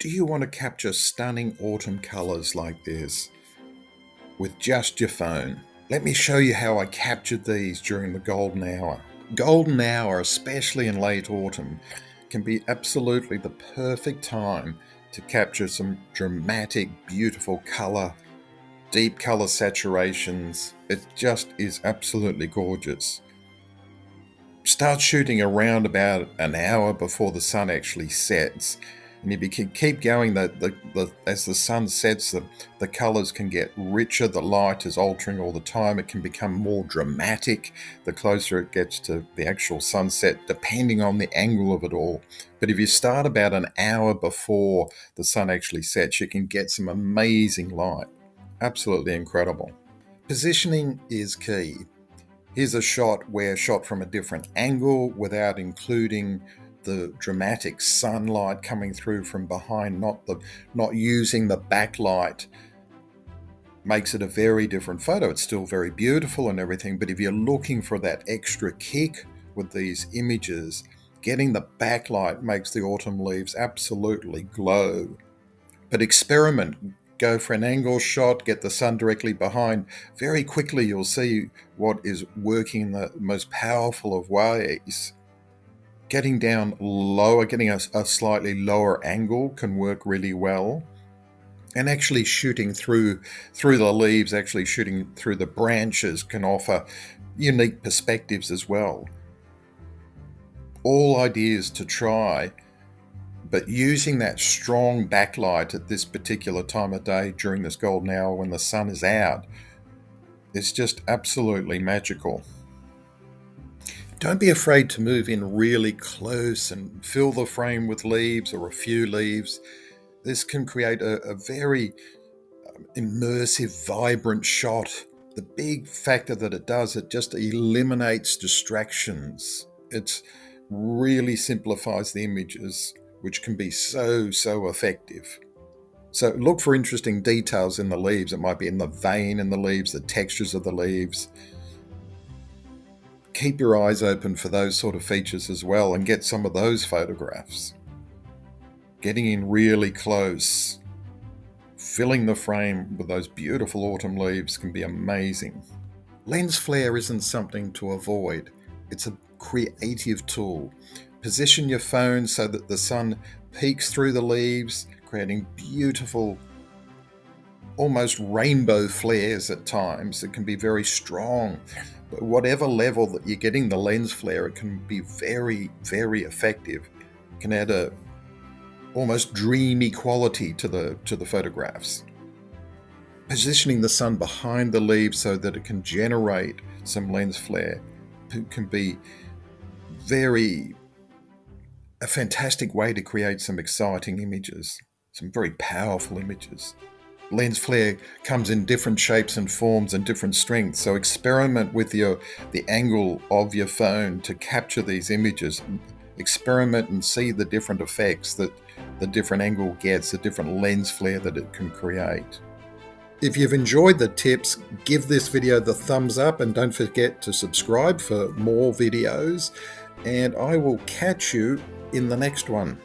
Do you want to capture stunning autumn colours like this with just your phone? Let me show you how I captured these during the golden hour. Golden hour, especially in late autumn, can be absolutely the perfect time to capture some dramatic, beautiful colour, deep colour saturations. It just is absolutely gorgeous. Start shooting around about an hour before the sun actually sets. And if you can keep going, as the sun sets, the colours can get richer. The light is altering all the time. It can become more dramatic the closer it gets to the actual sunset, depending on the angle of it all. But if you start about an hour before the sun actually sets, you can get some amazing light. Absolutely incredible. Positioning is key. Here's a shot where shot from a different angle without including the dramatic sunlight coming through from behind, not using the backlight makes it a very different photo. It's still very beautiful and everything, but if you're looking for that extra kick with these images, getting the backlight makes the autumn leaves absolutely glow. But experiment. Go for an angle shot, get the sun directly behind. Very quickly you'll see what is working in the most powerful of ways. Getting down lower, getting a slightly lower angle can work really well. And actually shooting through the leaves, actually shooting through the branches can offer unique perspectives as well. All ideas to try. But using that strong backlight at this particular time of day during this golden hour when the sun is out is just absolutely magical. Don't be afraid to move in really close and fill the frame with leaves or a few leaves. This can create a very immersive, vibrant shot. The big factor that it does, it just eliminates distractions. It really simplifies the images, which can be so effective. So look for interesting details in the leaves. It might be in the vein in the leaves, the textures of the leaves. Keep your eyes open for those sort of features as well and get some of those photographs. Getting in really close, filling the frame with those beautiful autumn leaves can be amazing. Lens flare isn't something to avoid. It's a creative tool. Position your phone so that the sun peeks through the leaves, creating beautiful, almost rainbow flares at times. It can be very strong. But whatever level that you're getting the lens flare, it can be very effective. It can add a almost dreamy quality to the photographs. Positioning the sun behind the leaves so that it can generate some lens flare can be a fantastic way to create some exciting images, some very powerful images. Lens flare comes in different shapes and forms and different strengths, so experiment with the angle of your phone to capture these images. Experiment and see the different effects that the different angle gets, the different lens flare that it can create. If you've enjoyed the tips, give this video the thumbs up and don't forget to subscribe for more videos, and I will catch you in the next one.